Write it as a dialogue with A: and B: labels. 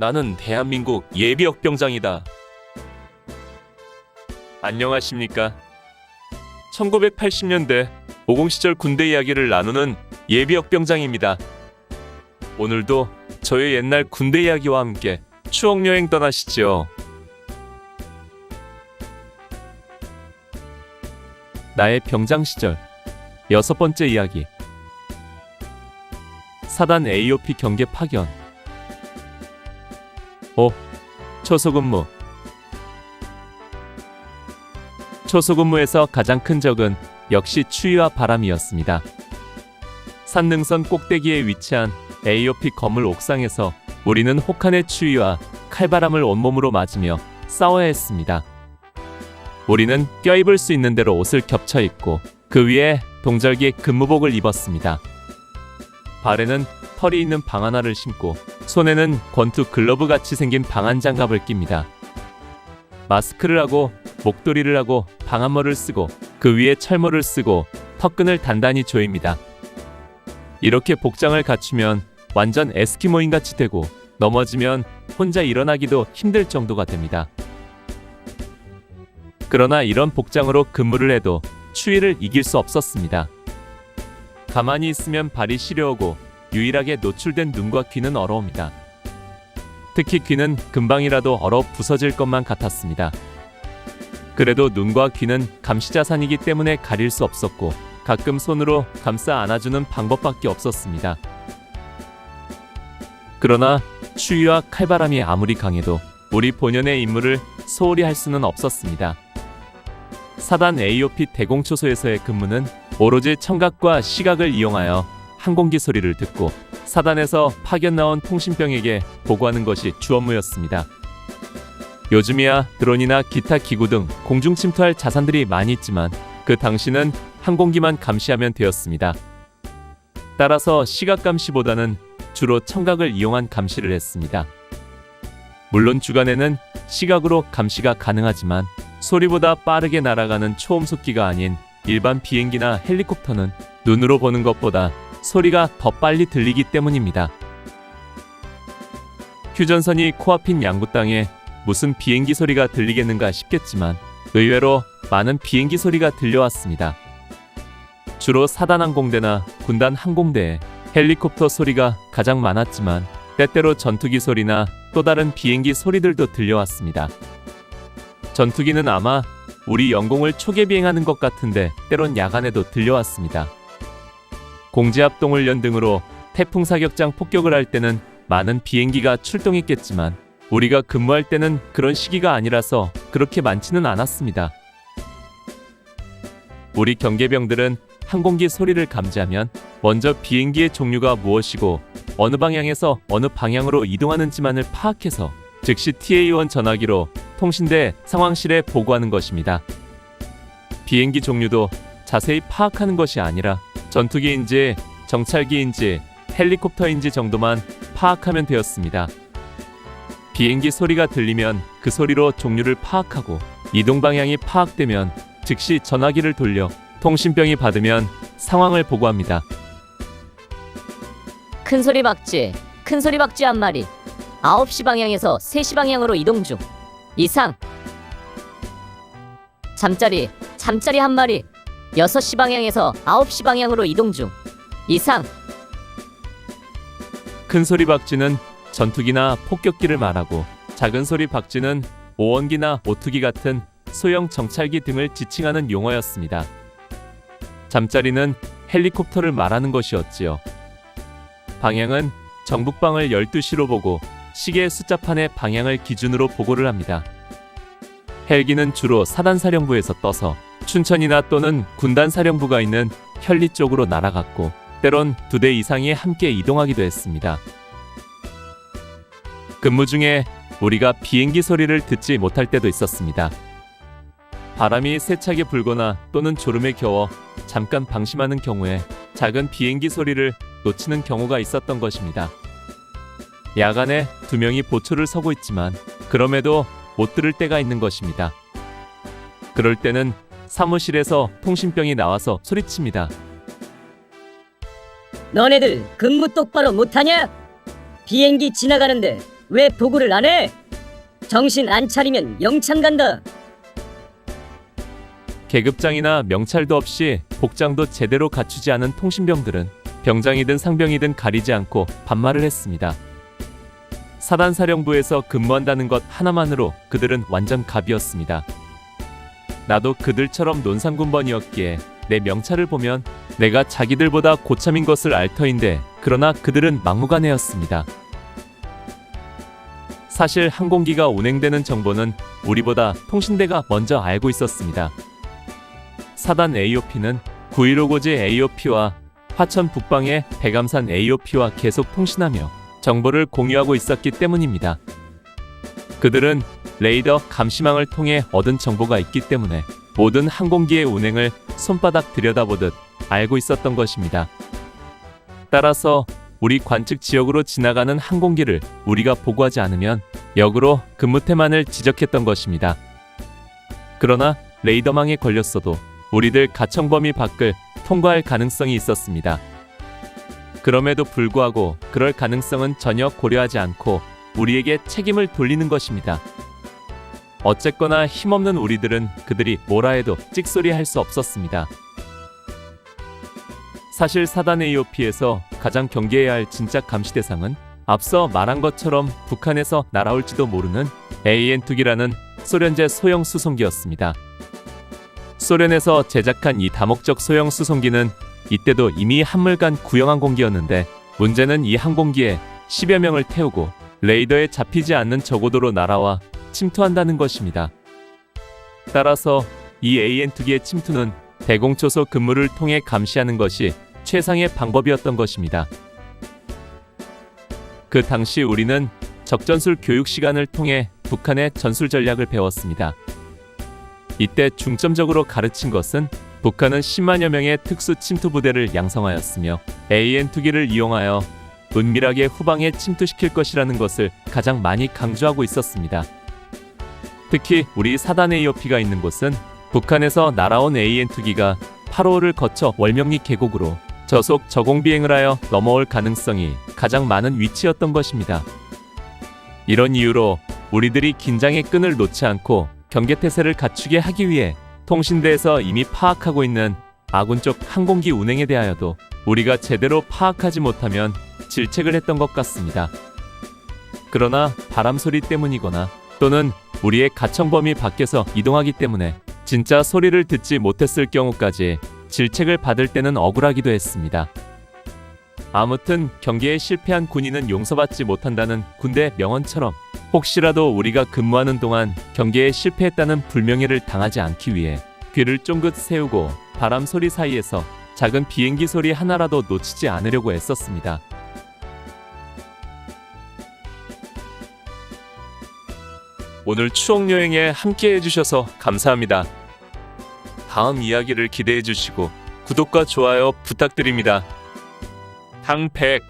A: 나는 대한민국 예비역병장이다. 안녕하십니까? 1980년대 50 시절 군대 이야기를 나누는 예비역병장입니다. 오늘도 저의 옛날 군대 이야기와 함께 추억여행 떠나시죠. 나의 병장 시절 6번째 이야기. 사단 AOP 경계 파견. 초소근무. 초소근무에서 가장 큰 적은 역시 추위와 바람이었습니다. 산능선 꼭대기에 위치한 AOP 건물 옥상에서 우리는 혹한의 추위와 칼바람을 온몸으로 맞으며 싸워야 했습니다. 우리는 껴입을 수 있는 대로 옷을 겹쳐 입고 그 위에 동절기 근무복을 입었습니다. 발에는 털이 있는 방아나를 신고 손에는 권투 글러브 같이 생긴 방한 장갑을 낍니다. 마스크를 하고 목도리를 하고 방한머를 쓰고 그 위에 철모를 쓰고 턱끈을 단단히 조입니다. 이렇게 복장을 갖추면 완전 에스키모인같이 되고 넘어지면 혼자 일어나기도 힘들 정도가 됩니다. 그러나 이런 복장으로 근무를 해도 추위를 이길 수 없었습니다. 가만히 있으면 발이 시려오고 유일하게 노출된 눈과 귀는 얼어옵니다. 특히 귀는 금방이라도 얼어 부서질 것만 같았습니다. 그래도 눈과 귀는 감시자산이기 때문에 가릴 수 없었고 가끔 손으로 감싸 안아주는 방법밖에 없었습니다. 그러나 추위와 칼바람이 아무리 강해도 우리 본연의 임무를 소홀히 할 수는 없었습니다. 사단 AOP 대공초소에서의 근무는 오로지 청각과 시각을 이용하여 항공기 소리를 듣고 사단에서 파견 나온 통신병에게 보고하는 것이 주 업무였습니다. 요즘이야 드론이나 기타 기구 등 공중 침투할 자산들이 많이 있지만 그 당시는 항공기만 감시하면 되었습니다. 따라서 시각 감시보다는 주로 청각을 이용한 감시를 했습니다. 물론 주간에는 시각으로 감시가 가능하지만 소리보다 빠르게 날아가는 초음속기가 아닌 일반 비행기나 헬리콥터는 눈으로 보는 것보다 소리가 더 빨리 들리기 때문입니다. 휴전선이 코앞인 양구 땅에 무슨 비행기 소리가 들리겠는가 싶겠지만 의외로 많은 비행기 소리가 들려왔습니다. 주로 사단 항공대나 군단 항공대에 헬리콥터 소리가 가장 많았지만 때때로 전투기 소리나 또 다른 비행기 소리들도 들려왔습니다. 전투기는 아마 우리 영공을 초계 비행하는 것 같은데 때론 야간에도 들려왔습니다. 공지합동훈련 등으로 태풍 사격장 폭격을 할 때는 많은 비행기가 출동했겠지만 우리가 근무할 때는 그런 시기가 아니라서 그렇게 많지는 않았습니다. 우리 경계병들은 항공기 소리를 감지하면 먼저 비행기의 종류가 무엇이고 어느 방향에서 어느 방향으로 이동하는지만을 파악해서 즉시 TA1 전화기로 통신대 상황실에 보고하는 것입니다. 비행기 종류도 자세히 파악하는 것이 아니라 전투기인지 정찰기인지 헬리콥터인지 정도만 파악하면 되었습니다. 비행기 소리가 들리면 그 소리로 종류를 파악하고 이동 방향이 파악되면 즉시 전화기를 돌려 통신병이 받으면 상황을 보고합니다.
B: 큰소리 박쥐 한 마리 9시 방향에서 3시 방향으로 이동 중. 이상. 잠자리 한 마리 6시 방향에서 9시 방향으로 이동 중. 이상.
A: 큰소리 박쥐는 전투기나 폭격기를 말하고 작은 소리 박쥐는 오원기나 오투기 같은 소형 정찰기 등을 지칭하는 용어였습니다. 잠자리는 헬리콥터를 말하는 것이었지요. 방향은 정북방을 12시로 보고 시계 숫자판의 방향을 기준으로 보고를 합니다. 헬기는 주로 사단사령부에서 떠서 춘천이나 또는 군단사령부가 있는 현리 쪽으로 날아갔고 때론 2대 이상이 함께 이동하기도 했습니다. 근무 중에 우리가 비행기 소리를 듣지 못할 때도 있었습니다. 바람이 세차게 불거나 또는 졸음에 겨워 잠깐 방심하는 경우에 작은 비행기 소리를 놓치는 경우가 있었던 것입니다. 야간에 2명이 보초를 서고 있지만 그럼에도 못 들을 때가 있는 것입니다. 그럴 때는 사무실에서 통신병이 나와서 소리칩니다.
C: 너네들 근무 똑바로 못하냐? 비행기 지나가는데 왜 보고를 안 해? 정신 안 차리면 영창 간다.
A: 계급장이나 명찰도 없이 복장도 제대로 갖추지 않은 통신병들은 병장이든 상병이든 가리지 않고 반말을 했습니다. 사단사령부에서 근무한다는 것 하나만으로 그들은 완전 갑이었습니다. 나도 그들처럼 논산군번이었기에 내 명찰을 보면 내가 자기들보다 고참인 것을 알 터인데, 그러나 그들은 막무가내였습니다. 사실 항공기가 운행되는 정보는 우리보다 통신대가 먼저 알고 있었습니다. 사단 AOP는 9.15고지 AOP와 화천 북방의 백암산 AOP와 계속 통신하며 정보를 공유하고 있었기 때문입니다. 그들은 레이더 감시망을 통해 얻은 정보가 있기 때문에 모든 항공기의 운행을 손바닥 들여다보듯 알고 있었던 것입니다. 따라서 우리 관측 지역으로 지나가는 항공기를 우리가 보고하지 않으면 역으로 근무태만을 지적했던 것입니다. 그러나 레이더망에 걸렸어도 우리들 가청 범위 밖을 통과할 가능성이 있었습니다. 그럼에도 불구하고 그럴 가능성은 전혀 고려하지 않고 우리에게 책임을 돌리는 것입니다. 어쨌거나 힘없는 우리들은 그들이 뭐라 해도 찍소리할 수 없었습니다. 사실 사단 AOP에서 가장 경계해야 할 진짜 감시 대상은 앞서 말한 것처럼 북한에서 날아올지도 모르는 AN2기라는 소련제 소형 수송기였습니다. 소련에서 제작한 이 다목적 소형 수송기는 이때도 이미 한물간 구형 항공기였는데, 문제는 이 항공기에 10여 명을 태우고 레이더에 잡히지 않는 저고도로 날아와 침투한다는 것입니다. 따라서 이 AN2기의 침투는 대공초소 근무를 통해 감시하는 것이 최상의 방법이었던 것입니다. 그 당시 우리는 적전술 교육 시간을 통해 북한의 전술 전략을 배웠습니다. 이때 중점적으로 가르친 것은 북한은 10만여 명의 특수 침투 부대를 양성하였으며 AN2기를 이용하여 은밀하게 후방에 침투시킬 것이라는 것을 가장 많이 강조하고 있었습니다. 특히 우리 사단 AOP가 있는 곳은 북한에서 날아온 AN2기가 8호를 거쳐 월명리 계곡으로 저속 저공 비행을 하여 넘어올 가능성이 가장 많은 위치였던 것입니다. 이런 이유로 우리들이 긴장의 끈을 놓지 않고 경계태세를 갖추게 하기 위해 통신대에서 이미 파악하고 있는 아군 쪽 항공기 운행에 대하여도 우리가 제대로 파악하지 못하면 질책을 했던 것 같습니다. 그러나 바람 소리 때문이거나 또는 우리의 가청 범위 밖에서 이동하기 때문에 진짜 소리를 듣지 못했을 경우까지 질책을 받을 때는 억울하기도 했습니다. 아무튼 경계에 실패한 군인은 용서받지 못한다는 군대 명언처럼 혹시라도 우리가 근무하는 동안 경계에 실패했다는 불명예를 당하지 않기 위해 귀를 쫑긋 세우고 바람 소리 사이에서 작은 비행기 소리 하나라도 놓치지 않으려고 애썼습니다. 오늘 추억여행에 함께 해주셔서 감사합니다. 다음 이야기를 기대해 주시고 구독과 좋아요 부탁드립니다. 항백